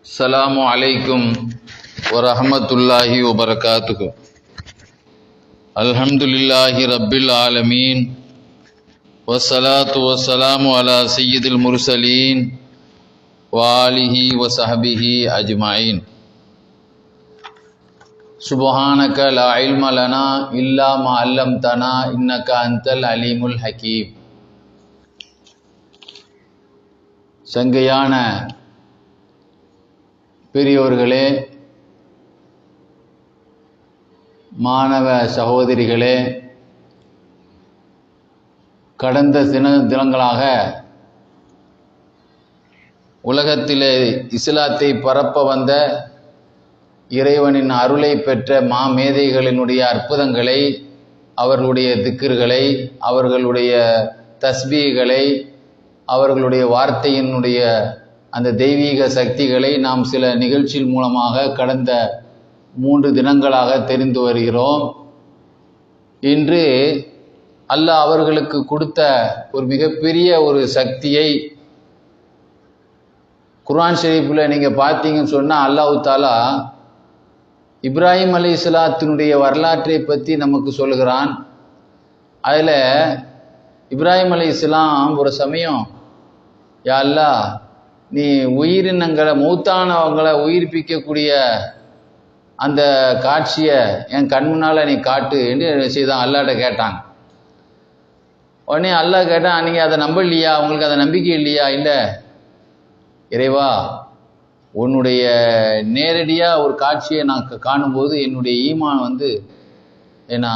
அஸ்ஸலாமு அலைக்கும் வரஹ்மத்துல்லாஹி வபரகாத்துஹு. அல்ஹம்துலில்லாஹி ரப்பில் ஆலமீன் வஸ்ஸலாத்து வஸ்ஸலாமு அலா சய்யிதில் முர்சலீன் வாலிஹி வஸஹ்பிஹி அஜ்மஈன். சுப்ஹானக லா இல்ம லனா இல்லா மா அல்லம்தனா இன்னக அன்தல் அலீமுல் ஹகீம். சங்கையான பெரியோர்களே, மாணவ சகோதரிகளே, கடந்த தினங்களாக உலகத்திலே இஸ்லாத்தை பரப்ப வந்த இறைவனின் அருளை பெற்ற மாமேதைகளினுடைய அற்புதங்களை, அவர்களுடைய திக்ர்களை, அவர்களுடைய தஸ்பீகளை, அவர்களுடைய வார்த்தையினுடைய அந்த தெய்வீக சக்திகளை நாம் சில நிகழ்ச்சியின் மூலமாக கடந்த 3 தினங்களாக தெரிந்து வருகிறோம். இன்று அல்லாஹ் அவர்களுக்கு கொடுத்த ஒரு மிகப்பெரிய ஒரு சக்தியை குர்ஆன் ஷரீஃபில் நீங்கள் பார்த்தீங்கன்னு சொன்னால் அல்லாஹ் தாலா இப்ராஹிம் அலைஹிஸ்ஸலாத்தினுடைய வரலாற்றை பற்றி நமக்கு சொல்கிறான். அதில் இப்ராஹிம் அலைஹிஸ்ஸலாம் ஒரு சமயம், யா அல்லாஹ், நீ உயிரினங்களை மௌத்தானவங்களை உயிர்ப்பிக்கக்கூடிய அந்த காட்சியை என் கண் முன்னால் நீ காட்டு என்று செய்தான். அல்லாஹ்ட்ட கேட்டாங்க. உடனே அல்லாஹ் கேட்டான், நீங்கள் அதை நம்பலையா? உங்களுக்கு அதை நம்பிக்கை இல்லையா? இல்லை இறைவா, உன்னுடைய நேரடியாக ஒரு காட்சியை நான் காணும்போது என்னுடைய ஈமான் ஏன்னா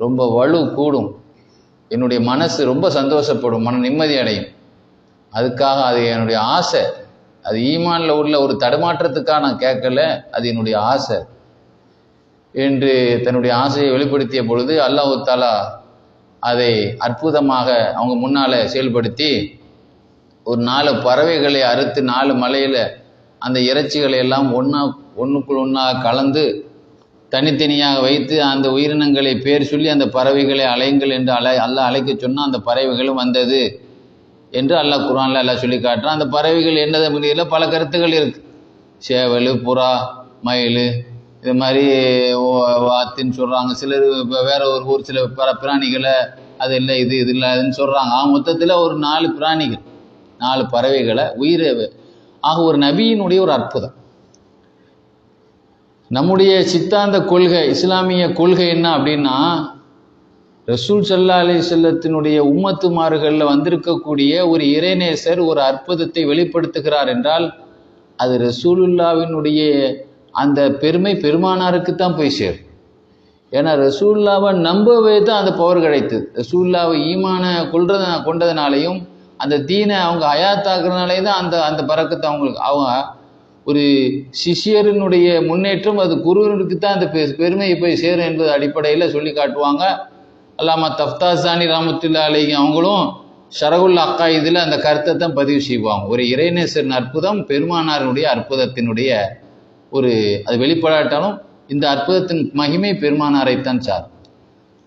ரொம்ப வலு கூடும், என்னுடைய மனசு ரொம்ப சந்தோஷப்படும், மன நிம்மதி அடையும். அதுக்காக அது என்னுடைய ஆசை. அது ஈமானில் உள்ள ஒரு தடுமாற்றத்துக்காக நான் கேட்கல, அது என்னுடைய ஆசை என்று தன்னுடைய ஆசையை வெளிப்படுத்திய பொழுது அல்லாஹ் தாலா அதை அற்புதமாக அவங்க முன்னால் செயல்படுத்தி ஒரு 4 பறவைகளை அறுத்து 4 மலையில் அந்த இறைச்சிகளை எல்லாம் ஒன்றுக்குள் ஒன்றாக கலந்து தனித்தனியாக வைத்து அந்த உயிரினங்களை பேர் சொல்லி அந்த பறவைகளை அலைங்கள் என்று அல்லாஹ் அழைக்க சொன்னால் அந்த பறவைகளும் வந்தது என்று அல்லாஹ் குர்ஆனில் எல்லாம் சொல்லி காட்டுறான். அந்த பறவைகள் என்னது அப்படிங்கிற பல கருத்துக்கள் இருக்குது. சேவல், புறா, மயில், இது மாதிரி வாத்துன்னு சொல்கிறாங்க. சிலர் வேற ஒரு சில பிராணிகளை அது இல்லை இது இல்லை அதுன்னு சொல்கிறாங்க. மொத்தத்தில் ஒரு 4 பிராணிகள், 4 பறவைகளை உயிர் ஆக ஒரு நபியினுடைய ஒரு அற்புதம். நம்முடைய சித்தாந்த கொள்கை, இஸ்லாமிய கொள்கை என்ன அப்படின்னா, ரசூல் ஸல்லல்லாஹு அலைஹி வஸல்லத்தினுடைய உம்மத்துமார்களில் வந்திருக்கக்கூடிய ஒரு இறைநேசர் ஒரு அற்புதத்தை வெளிப்படுத்துகிறார் என்றால் அது ரசூலுல்லாவினுடைய அந்த பெருமை பெருமானாருக்கு தான் போய் சேரும். ஏன்னா ரசூலுல்லாவை நம்பவே தான் அந்த பவர் கிடைத்தது. ரசூலுல்லாவை ஈமான கொண்டதுனாலையும் அந்த தீனை அவங்க ஹயாத்தாக்குறதுனாலே தான் அந்த பறக்கத்தை அவங்க ஒரு சிஷியரினுடைய முன்னேற்றம் அது குருவனுக்கு தான் அந்த பெருமையை போய் சேரும் என்பது அடிப்படையில் சொல்லி காட்டுவாங்க. அல்லாமா தஃப்தாசானி ரஹ்மத்துல்லாஹி அலைஹி அவங்களும் ஷரஹுல் அக்காயிதில் அந்த கருத்தை தான் பதிவு செய்வாங்க. ஒரு இறைநேசரின் அற்புதம் பெருமானாருடைய அற்புதத்தினுடைய ஒரு அது வெளிப்படாட்டாலும் இந்த அற்புதத்தின் மகிமை பெருமானாரைத்தான் சார்.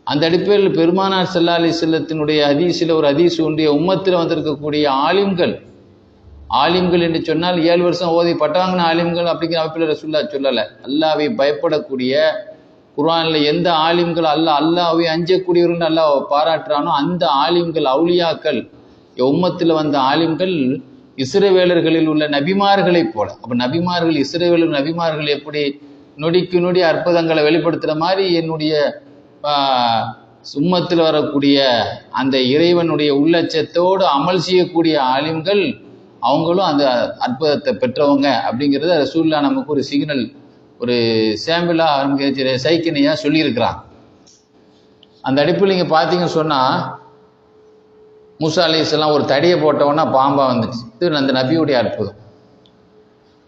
அந்த அடிப்படையில் பெருமானார் ஸல்லல்லாஹு அலைஹி வஸல்லத்தினுடைய ஹதீஸில் ஒரு ஹதீஸ் உண்டிய உம்மத்தில் வந்திருக்கக்கூடிய ஆலிம்கள் என்று சொன்னால் 7 வருஷம் ஓதி பட்டாங்கின ஆலிம்கள் அப்படிங்கிற அமைப்பில் ரசூலுல்லாஹ் சொல்லலை. அல்லாஹ்வை பயப்படக்கூடிய, குர்ஆனில் எந்த ஆலிம்கள் அல்லாஹ்வை அஞ்சக்கூடியவர்கள் அல்லாஹ் பாராட்டுறானோ அந்த ஆலிம்கள், அவுலியாக்கள், உம்மத்தில் வந்த ஆலிம்கள் இஸ்ரவேலர்களில் உள்ள நபிமார்களைப் போல. அப்போ நபிமார்கள், இஸ்ரவேலர் நபிமார்கள் எப்படி நொடிக்கு நொடி அற்புதங்களை வெளிப்படுத்துகிற மாதிரி என்னுடைய உம்மத்தில் வரக்கூடிய அந்த இறைவனுடைய உள்ளச்சத்தோடு அமல் செய்யக்கூடிய ஆலிம்கள் அவங்களும் அந்த அற்புதத்தை பெற்றவங்க அப்படிங்கிறத ரசூலுல்லாஹ் நமக்கு ஒரு சிக்னல், ஒரு சாம்பிளாக சைக்கினையாக சொல்லியிருக்கிறாங்க. அந்த அடிப்பில் நீங்கள் பார்த்தீங்கன்னு சொன்னால் மூசா அலைஹிஸ்ஸலாம் ஒரு தடியை போட்டவொன்னா பாம்பாக வந்துச்சு. இது அந்த நபியுடைய அற்புதம்.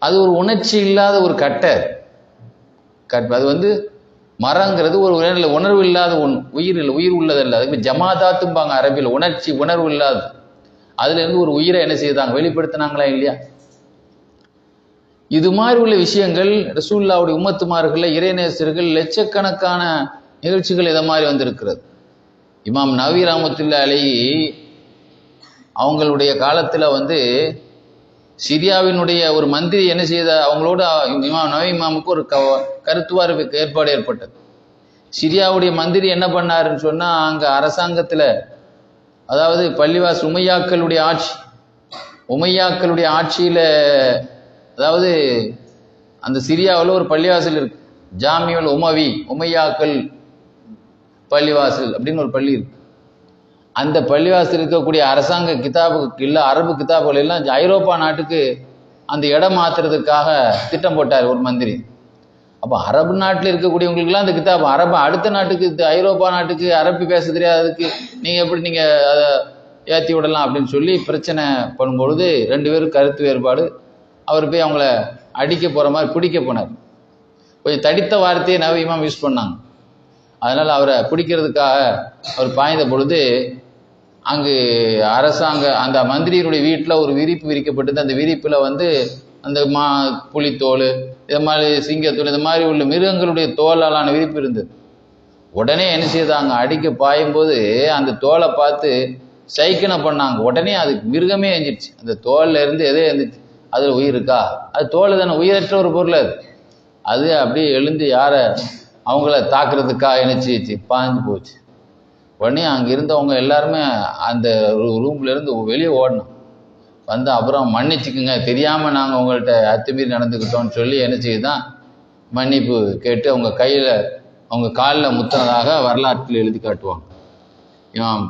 அது ஒரு உணர்ச்சி இல்லாத ஒரு கட்டை. அது மரங்கிறது ஒரு உணர்வு இல்லாத உயிர் உள்ளதல்ல. அதுக்கு ஜமாதாத்தும்பாங்க அரபியில், உணர்வு இல்லாது. அதுலேருந்து ஒரு உயிரை என்ன செய்தாங்க, வெளிப்படுத்தினாங்களா இல்லையா? இது மாதிரி உள்ள விஷயங்கள் ரசூலுல்லாஹ்வுடைய உம்மத்துமார்களில் இறைநேசர்கள் லட்சக்கணக்கான நிகழ்ச்சிகள் இதை மாதிரி வந்திருக்கிறது. இமாம் நவவி ரஹ்மத்துல்லாஹி அலைஹி அவங்களுடைய காலத்தில் சிரியாவினுடைய ஒரு மந்திரி என்ன செய்த அவங்களோட நவீ இமாமுக்கு ஒரு கருத்துவார் ஏற்பாடு ஏற்பட்டது. சிரியாவுடைய மந்திரி என்ன பண்ணாருன்னு சொன்னா, அங்க அரசாங்கத்துல அதாவது பள்ளிவாஸ் உமையாக்களுடைய ஆட்சியில அதாவது அந்த சிரியாவில் ஒரு பள்ளிவாசல் இருக்கு, ஜாமியுல் உமையாக்கள் பள்ளிவாசல் அப்படின்னு ஒரு பள்ளி இருக்கு. அந்த பள்ளிவாசல் இருக்கக்கூடிய அரசாங்க கிதாபுக்கு இல்லை அரபு கிதாபுகள் எல்லாம் ஐரோப்பா நாட்டுக்கு அந்த இடம் மாத்துறதுக்காக திட்டம் போட்டார் ஒரு மந்திரி. அப்போ அரபு நாட்டில் இருக்கக்கூடியவங்களுக்குலாம் அந்த கிதாப் அரபு அடுத்த நாட்டுக்கு ஐரோப்பா நாட்டுக்கு அரபி பேச தெரியாததுக்கு நீங்கள் எப்படி நீங்கள் அதை ஏற்றி விடலாம் அப்படின்னு சொல்லி பிரச்சனை பண்ணும்பொழுது 2 பேரும் கருத்து வேறுபாடு. அவர் போய் அவங்கள அடிக்க போகிற மாதிரி பிடிக்க போனார். கொஞ்சம் தடித்த வார்த்தையை நவீ இமாம் யூஸ் பண்ணாங்க. அதனால் அவரை பிடிக்கிறதுக்காக அவர் பாய்ந்த பொழுது அங்கு அந்த மந்திரியினுடைய வீட்டில் ஒரு விரிப்பு விரிக்கப்பட்டது. அந்த விரிப்பில் அந்த புலித்தோல், இது மாதிரி சிங்கத்தோல், இது மாதிரி உள்ள மிருகங்களுடைய தோலாலான விரிப்பு இருந்தது. உடனே என்ன செய்தாங்க, அடிக்க பாயும்போது அந்த தோலை பார்த்து சைக்கினை பண்ணாங்க. உடனே அது மிருகமே எஞ்சிடுச்சு. அந்த தோல்ல இருந்து எதே எழுந்துச்சு, அதில் உயிர் இருக்கா? அது தோல் தானே, உயிரற்ற ஒரு பொருள் அது அப்படியே எழுந்து யாரை அவங்கள தாக்குறதுக்காக நினைச்சு பாஞ்சு போச்சு. உடனே அங்கே இருந்தவங்க எல்லாருமே அந்த ரூம்ல இருந்து வெளியே ஓடணும். அப்புறம் மன்னிச்சுக்குங்க, தெரியாமல் நாங்கள் உங்கள்கிட்ட அத்துமீறி நடந்துக்கிட்டோம்னு சொல்லி என்ன செய்யுதான் மன்னிப்பு கேட்டு அவங்க காலில் முத்தினதாக வரலாற்றில் எழுதி காட்டுவாங்க. இமாம்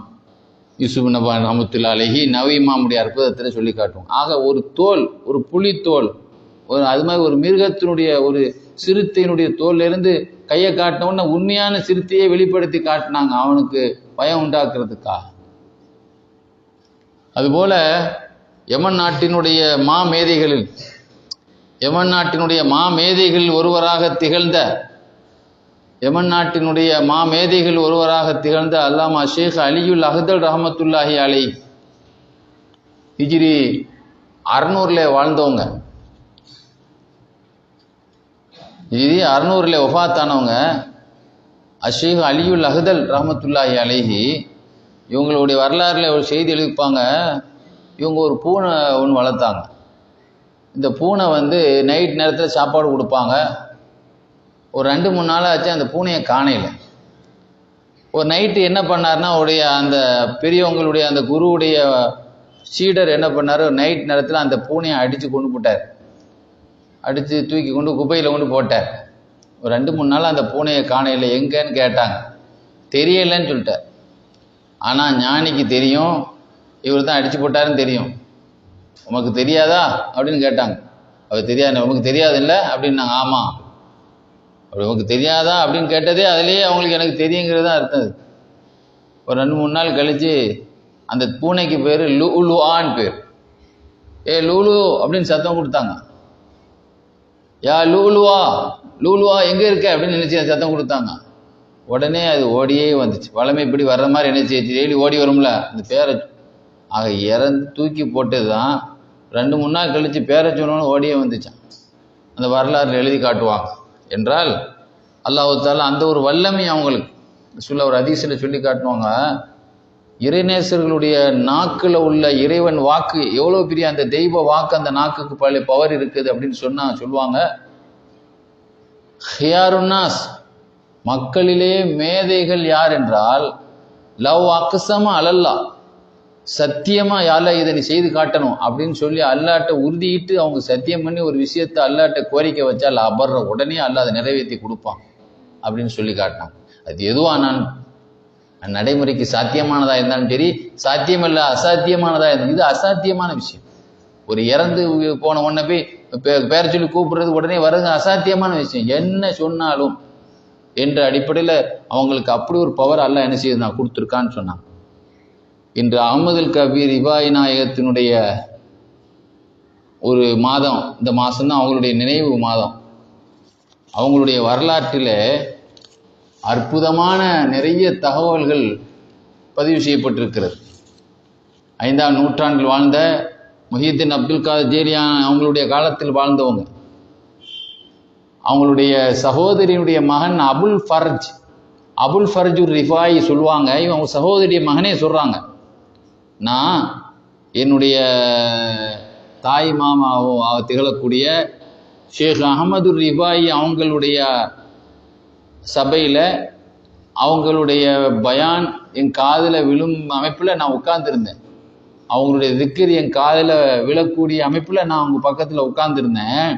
யூசுப் நபி ரஹ்மத்துல்லாஹி அலைஹி நவீ இமாமுடைய அற்புதத்தில் சொல்லி காட்டுவாங்க. ஆக ஒரு தோல், ஒரு புலித்தோல், அது மாதிரி ஒரு மிருகத்தினுடைய ஒரு சிறுத்தையினுடைய தோல்ல இருந்து கையை காட்டினோன்னா உண்மையான சிறுத்தையை வெளிப்படுத்தி காட்டினாங்க, அவனுக்கு பயம் உண்டாக்குறதுக்காக. அதுபோல யமன் நாட்டினுடைய மாமேதைகளில் ஒருவராக திகழ்ந்த அல்லாமா ஷேக் அலியுல் அஹ்தல் ரஹ்மத்துல்லாஹி அலைஹி ஹிஜ்ரி 600 வாழ்ந்தவங்க. ஹிஜ்ரி 600 வஃபாத்தானவங்க ஷேக் அலியுல் அஹ்தல் ரஹ்மத்துல்லாஹி அலைஹி. இவங்களுடைய வரலாறுல ஒரு செய்தி எழுதிப்பாங்க. இவங்க ஒரு பூனை ஒன்று வளர்த்தாங்க. இந்த பூனை நைட் நேரத்தில் சாப்பாடு கொடுப்பாங்க. ஒரு 2-3 நாளாச்சு அந்த பூனையை காணையில. ஒரு நைட்டு என்ன பண்ணார்னா, அந்த பெரியவங்களுடைய அந்த குருவுடைய சீடர் என்ன பண்ணார், நைட் நேரத்தில் அந்த பூனையை அடித்து கொண்டு போட்டார். அடித்து தூக்கி கொண்டு குப்பையில் கொண்டு போட்டார். ஒரு 2-3 நாள் அந்த பூனையை காணையில. எங்கன்னு கேட்டாங்க, தெரியலைன்னு சொல்லிட்டார். ஆனால் ஞானிக்கு தெரியும், இவர் தான் அடித்து போட்டாருன்னு தெரியும். உமக்கு தெரியாதா அப்படின்னு கேட்டாங்க. அவர் தெரியாது, உமக்கு தெரியாது இல்லை அப்படின்னாங்க. ஆமாம், அப்படி உமக்கு தெரியாதா அப்படின்னு கேட்டதே அதுலேயே அவங்களுக்கு எனக்கு தெரியுங்கிறது தான் அர்த்தம். ஒரு 2-3 நாள் கழித்து அந்த பூனைக்கு பேர் லூலுவான்னு பேர். லூலு அப்படின்னு சத்தம் கொடுத்தாங்க. யா லூலுவா எங்கே இருக்க அப்படின்னு நினச்சி சத்தம் கொடுத்தாங்க. உடனே அது ஓடியே வந்துச்சு. வளமை இப்படி வர்ற மாதிரி நினைச்சு டெய்லி ஓடி வரும்ல அந்த பேரை. ஆக இறந்து தூக்கி போட்டது தான் 2-3 நாள் கழித்து பேரை சொன்னோன்னு ஓடியே வந்துச்சான். அந்த வரலாறு எழுதி காட்டுவாங்க. என்றால் அல்லாஹ் தஆலா அந்த ஒரு வல்லமை அவங்களுக்கு ஒரு ஹதீஸில் சொல்லி காட்டுவாங்க. இறைநேசர்களுடைய நாக்கில் உள்ள இறைவன் வாக்கு எவ்வளோ பெரிய அந்த தெய்வ வாக்கு, அந்த நாக்குக்கு பல பவர் இருக்குது அப்படின்னு சொல்லுவாங்க. ஹியாருன்னாஸ், மக்களிலே மேதைகள் யார் என்றால், லவ் அக்ஸம அலல்லா, சத்தியமா யால இதை நீ செய்து காட்டணும் அப்படின்னு சொல்லி அல்லாட்ட உறுதியிட்டு அவங்க சத்தியம் பண்ணி ஒரு விஷயத்தை அல்லாட்ட கோரிக்கை வச்சால் அபர்ற உடனே அல்லாஹ் அதை நிறைவேற்றி கொடுப்பான் அப்படின்னு சொல்லி காட்டினான். அது எதுவானாலும் நடைமுறைக்கு சாத்தியமானதா இருந்தாலும் சரி, சாத்தியமில்ல அசாத்தியமானதா இருந்தாலும், இது அசாத்தியமான விஷயம். ஒரு இறந்து போன உடனே போய் பேர சொல்லி கூப்பிடுறது உடனே வர்றது அசாத்தியமான விஷயம். என்ன சொன்னாலும் என்ற அடிப்படையில் அவங்களுக்கு அப்படி ஒரு பவர் அல்லாஹ் என்ன செய்யுது நான் கொடுத்துருக்கான்னு சொன்னாங்க. இன்று அஹ்மதுல் கபீர் இபாய் நாயகத்தினுடைய ஒரு மாதம், இந்த மாதம்தான் அவங்களுடைய நினைவு மாதம். அவங்களுடைய வரலாற்றில் அற்புதமான நிறைய தகவல்கள் பதிவு செய்யப்பட்டிருக்கிறது. 5ஆம் நூற்றாண்டில் வாழ்ந்த முஹியுத்தீன் அப்துல் காதர் ஜீலானி அவங்களுடைய காலத்தில் வாழ்ந்தவங்க. அவங்களுடைய சகோதரியுடைய மகன் அபுல் ஃபர்ஜுர் ரிஃபாயி சொல்லுவாங்க. இவங்க சகோதரிய மகனே சொல்கிறாங்க, நான் என்னுடைய தாய் மாமாவும் திகழக்கூடிய ஷேக் அஹமது ரிஃபாயி அவங்களுடைய சபையில் அவங்களுடைய பயான் என் காதில் விழும் அமைப்பில் நான் உட்கார்ந்துருந்தேன். அவங்களுடைய திக்ர் என் காதில் விழக்கூடிய அமைப்பில் நான் அவங்க பக்கத்தில் உட்கார்ந்துருந்தேன்.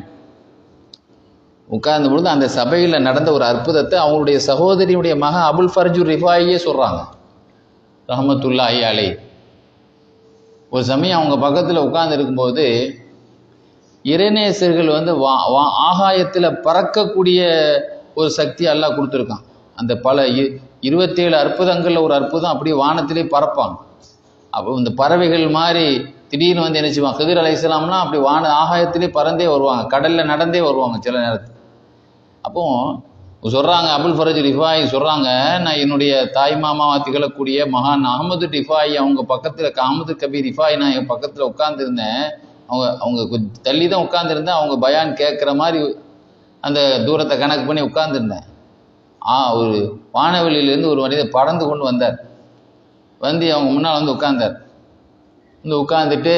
உட்கார்ந்த பொழுது அந்த சபையில் நடந்த ஒரு அற்புதத்தை அவங்களுடைய சகோதரியுடைய மகன் அபுல் ஃபர்ஜு ரிஃபாயியே சொல்கிறாங்க ரஹமத்துல்லாஹி அலைஹி. ஒரு சமயம் அவங்க பக்கத்தில் உட்கார்ந்து இருக்கும்போது இறைநேசர்கள் வந்து ஆகாயத்தில் பறக்கக்கூடிய ஒரு சக்தி அல்லாஹ் கொடுத்துருக்கான். அந்த பல 27 அற்புதங்களில் ஒரு அற்புதம் அப்படியே வானத்திலே பறப்பாங்க. அப்போ இந்த பறவைகள் மாதிரி திடீர்னு வந்து என்ன செய்வாங்க, கதிர் அலைஹிஸ்ஸலாம்லாம் அப்படி ஆகாயத்திலே பறந்தே வருவாங்க, கடலில் நடந்தே வருவாங்க சில நேரத்தில். அப்போ சொல்கிறாங்க அபுல் ஃபர்ஜ் ரிஃபாயி சொல்கிறாங்க, நான் என்னுடைய தாய் மாமாவா திகழக்கூடிய மகான் அஹமது ரிஃபாயி அவங்க பக்கத்தில் அஹமது கபீர் ரிஃபாயி நான் என் பக்கத்தில் உட்காந்துருந்தேன். அவங்க கொஞ்சம் தள்ளி தான் உட்காந்துருந்தேன். அவங்க பயான் கேட்குற மாதிரி அந்த தூரத்தை கணக்கு பண்ணி உட்காந்துருந்தேன். ஒரு வானவெளியிலேருந்து ஒரு மனிதர் பறந்து கொண்டு வந்தார். வந்து அவங்க முன்னால் வந்து உட்கார்ந்தார். வந்து உட்காந்துட்டு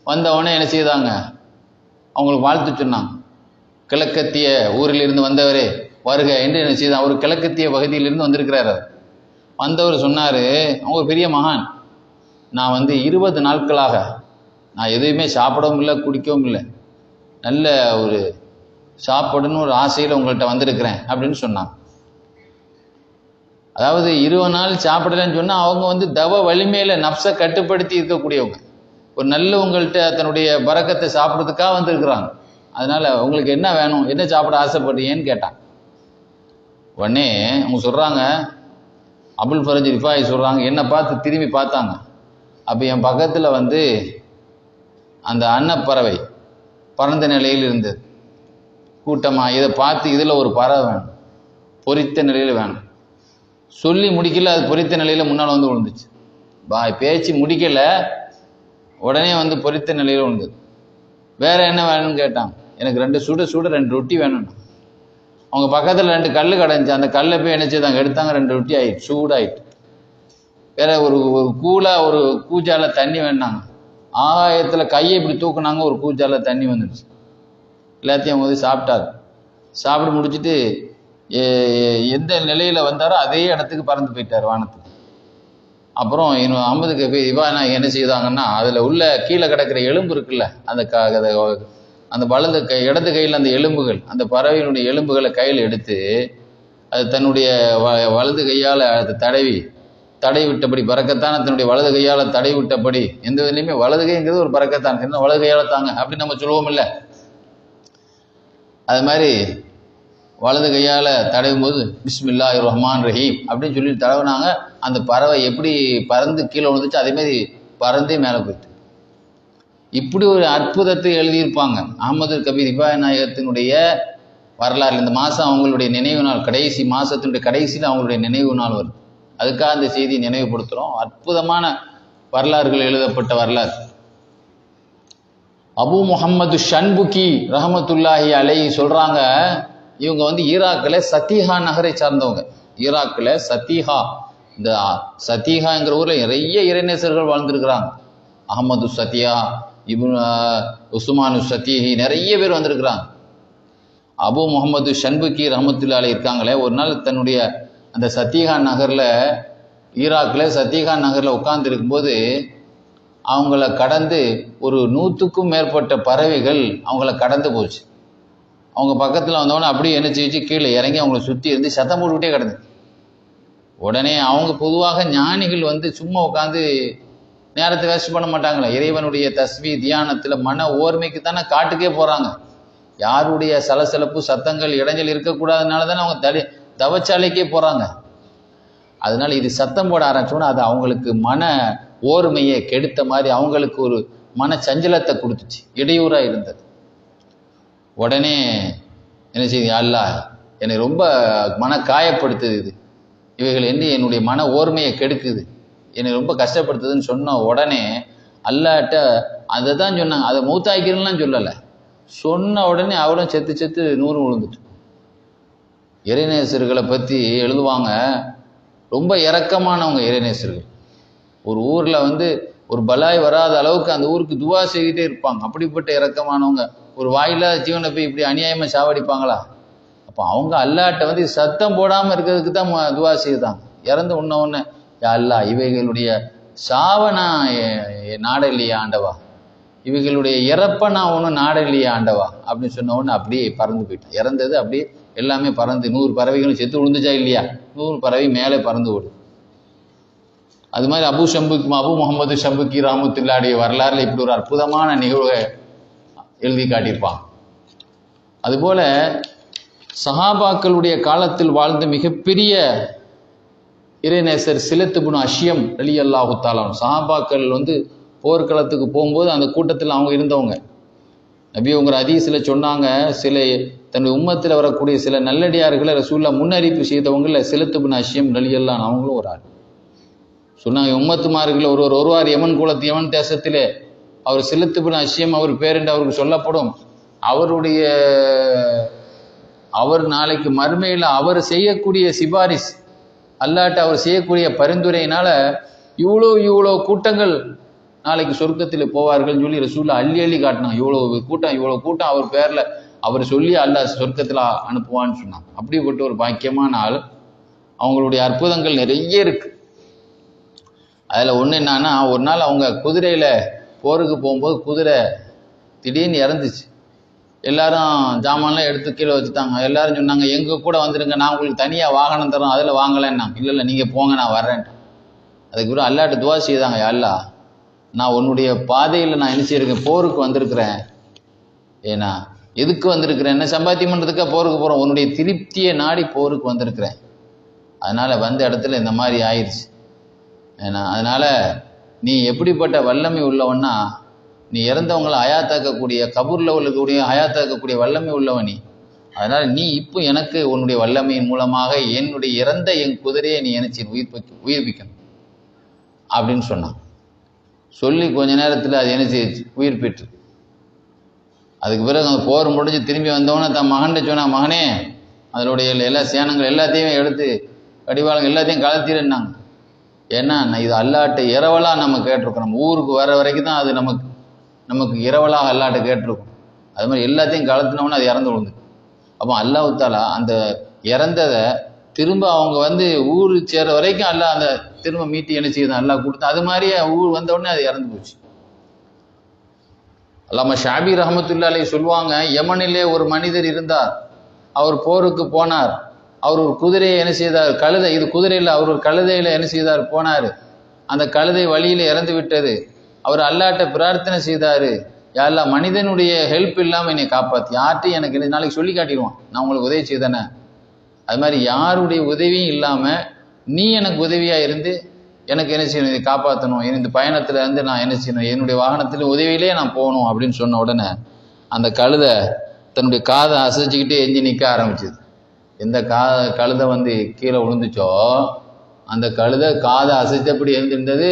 வந்தவொடனே என்ன செய்தாங்க, அவங்களுக்கு வாழ்த்து சொன்னாங்க. கிழக்கத்திய ஊரிலிருந்து வந்தவரே வருக என்று என்ன செய்தாங்க. அவர் கிழக்கத்திய பகுதியிலிருந்து வந்திருக்கிறார். வந்தவர் சொன்னார், அவங்க ஒரு பெரிய மகான், நான் வந்து 20 நாட்களாக நான் எதுவுமே சாப்பிடவும் இல்லை குடிக்கவும் இல்லை, நல்ல ஒரு சாப்பிடணும்னு ஒரு ஆசையில் உங்கள்கிட்ட வந்திருக்கிறேன் அப்படின்னு சொன்னாங்க. அதாவது 20 நாள் சாப்பிடலன்னு சொன்னால் அவங்க வந்து தவ வலிமையில் நப்சை கட்டுப்படுத்தி இருக்கக்கூடியவங்க. ஒரு நல்ல உங்கள்கிட்ட தன்னுடைய பரக்கத்தை சாப்பிட்றதுக்காக வந்திருக்கிறாங்க. அதனால் உங்களுக்கு என்ன வேணும், என்ன சாப்பிட ஆசைப்படுறீங்கன்னு கேட்டான். உடனே அவங்க சொல்கிறாங்க, அபுல் ஃபர்ஜ் ரிஃபாயி சொல்கிறாங்க, என்னை பார்த்து திரும்பி பார்த்தாங்க. அப்போ என் பக்கத்தில் வந்து அந்த அன்னப்பறவை பறந்த நிலையில் இருந்தது கூட்டமாக. இதை பார்த்து இதில் ஒரு பறவை வேணும், பொரித்த நிலையில் வேணும். சொல்லி முடிக்கல, அது பொரித்த நிலையில் முன்னால் வந்து விழுந்துச்சு. பேச்சு முடிக்கலை, உடனே வந்து பொரித்த நிலையில் விழுந்தது. வேற என்ன வேணும்னு கேட்டாங்க. எனக்கு 2 சுட 2 ரொட்டி வேணும். அவங்க பக்கத்தில் 2 கல் கிடந்துச்சு. அந்த கல்லை போய் என்ன செய்தாங்க, எடுத்தாங்க. 2 ரொட்டி ஆயிடுச்சு, சூடாயிட்டு. வேற ஒரு கூலாக ஒரு கூஜால தண்ணி வேணாங்க. ஆகாயத்தில் கையை இப்படி தூக்குனாங்க, ஒரு கூஜால தண்ணி வந்துடுச்சு. எல்லாத்தையும் அவங்க வந்து சாப்பிட்டாரு. சாப்பிட்டு முடிச்சுட்டு எந்த நிலையில் வந்தாரோ அதே இடத்துக்கு பறந்து போயிட்டார் வானத்துக்கு. அப்புறம் இன்னும் அஹமது கபீர் ரிஃபாயி என்ன செய்தாங்கன்னா, அதில் உள்ள கீழே கிடக்கிற எலும்பு இருக்குல்ல, அந்த வலது இடது கையில் அந்த எலும்புகள், அந்த பறவையினுடைய எலும்புகளை கையில் எடுத்து அது தன்னுடைய வலது கையால் அதை தடை விட்டபடி பறக்கத்தான தன்னுடைய வலது கையால் தடை விட்டபடி, எந்த இதுலையுமே வலது கைங்கிறது ஒரு பறக்கத்தான், என்ன வலது கையால் தாங்க அப்படின்னு நம்ம சொல்லுவோம் இல்லை, அது மாதிரி வலது கையால் தடவும் போது பிஸ்மில்லாஹிர் ரஹ்மான் ரஹீம் அப்படின்னு சொல்லி தடவுனாங்க. அந்த பறவை எப்படி பறந்து கீழே விழுந்துச்சு அதேமாதிரி பறந்தே மேலே போயிட்டு. இப்படி ஒரு அற்புதத்தை எழுதியிருப்பாங்க. அஹமது கபீர் ரிஃபாயி நாயகத்தினுடைய வரலாறு. இந்த மாதம் அவங்களுடைய நினைவு நாள், கடைசி மாதத்தினுடைய கடைசியில் அவங்களுடைய நினைவு நாள் வருது. அதுக்காக அந்த செய்தியை நினைவுபடுத்துகிறோம். அற்புதமான வரலாறுகள் எழுதப்பட்ட வரலாறு. அபு முஹம்மது ஷன்புகி ரஹமத்துல்லாஹி அலைஹி சொல்கிறாங்க, இவங்க வந்து ஈராக்கில் சத்தீஹா நகரை சார்ந்தவங்க. ஈராக்கில் சத்தீஹா, இந்த சத்தீஹாங்கிற ஊரில் நிறைய இறைநேசர்கள் வாழ்ந்துருக்கிறாங்க. அஹமது சத்தியா, உஸ்மானு சத்தீஹி, நிறைய பேர் வந்திருக்கிறாங்க. அபு முஹம்மது ஷன்புகி ரஹமத்துல்லா அலைஹி இருக்காங்களே, ஒரு நாள் தன்னுடைய அந்த சத்தீஹா நகரில், ஈராக்கில் சத்தீஹா நகரில் உட்கார்ந்து இருக்கும்போது அவங்கள கடந்து ஒரு 100க்கும் மேற்பட்ட பறவைகள் அவங்கள கடந்து போச்சு. அவங்க பக்கத்தில் வந்தவொடனே அப்படியே என்ன செய்ச்சு, கீழே இறங்கி அவங்கள சுற்றி இருந்து சத்தம் போட்டுக்கிட்டே கிடந்து. உடனே அவங்க பொதுவாக ஞானிகள் வந்து சும்மா உட்காந்து நேரத்தை வேஸ்ட் பண்ண மாட்டாங்களே, இறைவனுடைய தஸ்மீ தியானத்தில் மன ஓர்மைக்கு தானே காட்டுக்கே போகிறாங்க. யாருடைய சலசலப்பு சத்தங்கள் இடைஞ்சல் இருக்கக்கூடாதுனால தானே அவங்க தவச்சாலைக்கே போகிறாங்க. அதனால இது சத்தம் போட ஆரம்பிச்சோன்னா அது அவங்களுக்கு மன ஓர்மையை கெடுத்த மாதிரி, அவங்களுக்கு ஒரு மன சஞ்சலத்தை கொடுத்துச்சு, இடையூறாக இருந்தது. உடனே என்ன செய்யுது, அல்லாஹ் என்னை ரொம்ப மன காயப்படுத்துது, இவைகள் என்னுடைய மன ஓர்மையை கெடுக்குது, என்னை ரொம்ப கஷ்டப்படுத்துதுன்னு சொன்ன உடனே அல்லாஹ்ட்ட அதை தான் சொன்னாங்க. அதை மூத்தாக்கிறலாம் சொல்லலை, சொன்ன உடனே அவளும் செத்து 100 விழுந்துட்டு. இறைநேசர்களை பற்றி எழுதுவாங்க, ரொம்ப இரக்கமானவங்க இறைநேசர்கள். ஒரு ஊரில் வந்து ஒரு பலாய் வராத அளவுக்கு அந்த ஊருக்கு துவா செய்துட்டே இருப்பாங்க. அப்படிப்பட்ட இரக்கமானவங்க. ஒரு வாயில்லாத ஜீவனை போய் இப்படி அநியாயமாக சாவடிப்பாங்களா? அப்போ அவங்க அல்லாட்ட வந்து சத்தம் போடாமல் இருக்கிறதுக்கு தான் துவா செய்தாங்க. இறந்து உடனே யா அல்லா, இவைகளுடைய சாவை நான் நாட இல்லையா ஆண்டவா, இவைகளுடைய இறப்பை நான் ஒன்றும் நாட இல்லையா ஆண்டவா அப்படின்னு சொன்ன உடனே அப்படியே பறந்து போயிட்டான். இறந்தது அப்படியே எல்லாமே பறந்து 100 பறவைகளும் செத்து விழுந்துச்சா இல்லையா? 100 பறவை மேலே பறந்து ஓடும். அது மாதிரி அபு முகமது ஷம்புக்கி ரஹமத்துல்லாஹி வரலாறுல இப்படி ஒரு அற்புதமான நிகழ்வை எழுதி காட்டியிருப்பான். அதுபோல சஹாபாக்களுடைய காலத்தில் வாழ்ந்த மிகப்பெரிய இறைநேசர் சிலத் இப்னு அஷ்யம் ரலியல்லாஹு தஆலா. சஹாபாக்கள் வந்து போர்க்களத்துக்கு போகும்போது அந்த கூட்டத்தில் அவங்க இருந்தவங்க. நபி அவங்க ஹதீஸில் சொன்னாங்க, சில தன்னுடைய உம்மத்தில் வரக்கூடிய சில நல்லடியார்களை ரசூலுல்லாஹ் முன்னறிவிப்பு செய்தவங்கள சிலத் இப்னு அஷ்யம் ரலியல்லாஹு அவங்களும் ஒரு ஆள். சொன்னாங்க, உம்மத்துமார்கள் ஒருவர் யமன் குலத்து யமன் தேசத்திலே அவர் சிலத் இப்னு அஷ்யம் அவர் பேர் என்று அவருக்கு சொல்லப்படும். அவர் நாளைக்கு மறுமையில் அவர் செய்யக்கூடிய சிபாரிஸ், அல்லாட்ட அவர் செய்யக்கூடிய பரிந்துரையினால இவ்வளோ கூட்டங்கள் நாளைக்கு சொர்க்கத்தில் போவார்கள் சொல்லி ரசூலுல்லாஹ் அள்ளி காட்டினாங்க. இவ்வளோ கூட்டம் அவர் பேர்ல அவர் சொல்லி அல்லாஹ் சொர்க்கத்தில் அனுப்புவான்னு சொன்னாங்க. அப்படிப்பட்ட ஒரு பாக்கியமான ஆள். அவங்களுடைய அற்புதங்கள் நிறைய இருக்கு. அதில் ஒன்று என்னன்னா, ஒரு நாள் அவங்க குதிரையில் போருக்கு போகும்போது குதிரை திடீர்னு இறந்துச்சு. எல்லாரும் ஜாமான்லாம் எடுத்து கீழே வச்சுட்டாங்க. எல்லாரும் சொன்னாங்க, எங்கள் கூட வந்துடுங்க, நான் உங்களுக்கு தனியாக வாகனம் தரோம், அதில் வாங்கலைன்னாங்க. இல்லை நீங்கள் போங்க, நான் வர்றேன்ட்டு. அதுக்கப்புறம் அல்லாட்ட துவா செய்தாங்க, யா அல்லாஹ், நான் உன்னுடைய பாதையில் நான் என்ன செய்யிருக்கேன், போருக்கு வந்திருக்கிறேன். ஏன்னா எதுக்கு வந்திருக்கிறேன், என்ன சம்பாத்தியம் பண்ணுறதுக்காக போருக்கு போகிறோம், உன்னுடைய திருப்தியை நாடி போருக்கு வந்திருக்கிறேன். அதனால் வந்த இடத்துல இந்த மாதிரி ஆயிடுச்சு. ஏன்னா அதனால் நீ எப்படிப்பட்ட வல்லமை உள்ளவன்னா, நீ இறந்தவங்களை ஹயாத்தாக்கக்கூடிய, கபூரில் உள்ளக்கூடிய ஹயாத்தாக்கக்கூடிய வல்லமை உள்ளவன் நீ. அதனால் நீ இப்போ எனக்கு உன்னுடைய வல்லமையின் மூலமாக என்னுடைய இறந்த என் குதிரையை நீ நினைச்சி உயிர்ப்பிக்கணும் அப்படின்னு சொன்னான். சொல்லி கொஞ்ச நேரத்தில் அது என்ன செய்யுச்சு, உயிர் பெற்று. அதுக்கு பிறகு அந்த போர் முடிஞ்சு திரும்பி வந்தவொன்னே தன் மகன்கிட்ட சொன்னா, மகனே அதனுடைய எல்லா சேனங்கள் எல்லாத்தையும் எடுத்து கடிவாளங்கள் எல்லாத்தையும் கலத்திருந்தாங்க. ஏன்னா இது அல்லாட்ட இரவலாக நம்ம கேட்டிருக்கோம். நம்ம ஊருக்கு வர வரைக்கும் தான் அது நமக்கு இரவலாக அல்லாட்ட கேட்டிருக்கோம். அது மாதிரி எல்லாத்தையும் கலத்தினோன்னா அது இறந்து விழுந்து. அப்போ அல்லாஹ் தஆலா அந்த இறந்ததை திரும்ப அவங்க வந்து ஊர் சேர வரைக்கும் அல்லாஹ் அந்த திரும்ப மீட்டி என்ன செய்யுது, அல்லாஹ் கொடுத்து. அது மாதிரியே ஊர் வந்த உடனே அது இறந்து போச்சு. அல்லாமா ஷாபி ரஹமத்துல்லாஹி அலைஹி சொல்லுவாங்க, யமனிலே ஒரு மனிதர் இருந்தார். அவர் போருக்கு போனார். அவர் ஒரு குதிரையை என்ன செய்தார், கழுதை, இது குதிரையில் அவர் ஒரு கழுதையில் என்ன செய்தார், போனார். அந்த கழுதை வழியில் இறந்து விட்டது. அவர் அல்லாட்ட பிரார்த்தனை செய்தார், யா அல்லாஹ், மனிதனுடைய ஹெல்ப் இல்லாமல் என்னை காப்பாற்றி, யார்ட்டையும் எனக்கு நாளைக்கு சொல்லி காட்டிடுவான், நான் உங்களுக்கு உதவி செய்தேனே. அது மாதிரி யாருடைய உதவியும் இல்லாமல் நீ எனக்கு உதவியாக இருந்து எனக்கு என்ன செய்யணும், இதை காப்பாற்றணும், இந்த பயணத்தில் இருந்து நான் என்ன செய்யணும், என்னுடைய வாகனத்தில் உதவியிலே நான் போகணும் அப்படின்னு சொன்ன உடனே அந்த கழுதை தன்னுடைய காதை அசைச்சிக்கிட்டே எஞ்சி நிற்க ஆரம்பிச்சுது. எந்த கழுதை வந்து கீழே விழுந்துச்சோ அந்த கழுதை காதை அசைத்தபடி எழுந்திருந்தது.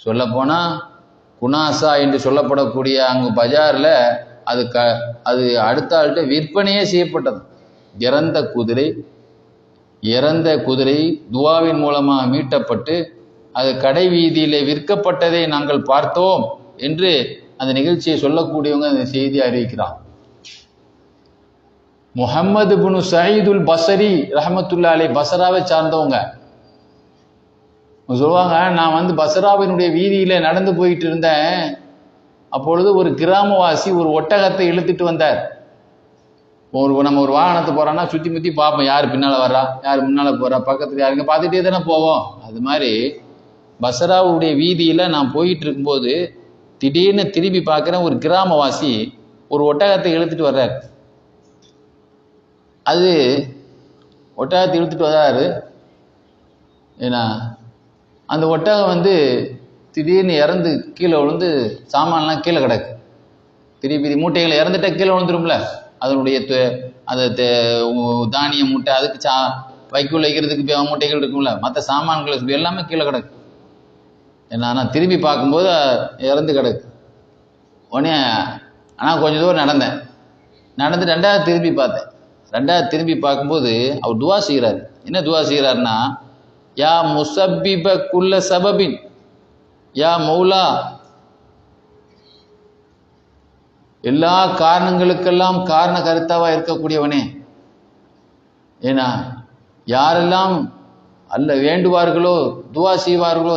சொல்லப்போனால் குனாசா என்று சொல்லப்படக்கூடிய அங்கு பஜாரில் அது அடுத்த ஆள்கிட்ட விற்பனையே செய்யப்பட்டது. இறந்த குதிரை துவாவின் மூலமாக மீட்டப்பட்டு அது கடை வீதியிலே விற்கப்பட்டதை நாங்கள் பார்த்தோம் என்று அந்த நிகழ்ச்சியை சொல்லக்கூடியவங்க அந்த செய்தியை அறிவிக்கிறார். முஹம்மது இப்னு சயீதுல் பஸரி ரஹமத்துல்லாஹி அலைஹி, பஸராவை சார்ந்தவங்க சொல்லுவாங்க, நான் வந்து பஸராவினுடைய வீதியில நடந்து போயிட்டு இருந்தேன். அப்பொழுது ஒரு கிராமவாசி ஒரு ஒட்டகத்தை இழுத்துட்டு வந்தார். நம்ம ஒரு வாகனத்தை போறோம்னா சுத்தி முத்தி பார்ப்போம், யார் பின்னால வர்றா, யார் முன்னால போறா, பக்கத்துல யாருங்க பார்த்துட்டே தானே போவோம். அது மாதிரி பஸராவுடைய வீதியில நான் போயிட்டு இருக்கும்போது திடீர்னு திரும்பி பார்க்குறேன், ஒரு கிராமவாசி ஒரு ஒட்டகத்தை இழுத்துட்டு வர்றாரு. அது ஒட்டகத்தை இழுத்துட்டு வர்றாரு. ஏன்னா அந்த ஒட்டகம் வந்து திடீர்னு இறந்து கீழே விழுந்து சாமான்லாம் கீழே கிடக்கு. திருப்பி மூட்டைகளை இறந்துட்டா கீழே விழுந்துரும்ல, அதனுடைய அந்த தானிய மூட்டை, அதுக்கு வைக்குள்ள வைக்கிறதுக்கு மூட்டைகள் இருக்கும்ல, மற்ற சாமான்கள் எல்லாமே கீழே கிடக்கு. என்னன்னா திரும்பி பார்க்கும்போது இறந்து கிடக்கு. உடனே ஆனால் கொஞ்சம் தூரம் நடந்து ரெண்டாவது திரும்பி பார்த்தேன். ரெண்டாவது திரும்பி பார்க்கும்போது அவர் துவா செய்கிறார். என்ன துவா செய்கிறாருன்னா, யா முசப்பிப குல்ல சபபின், யா மௌலா, எல்லா காரணங்களுக்கெல்லாம் காரண கருத்தாவா இருக்கக்கூடியவனே, ஏன்னா யாரெல்லாம் அல்ல வேண்டுவார்களோ துவா செய்வார்களோ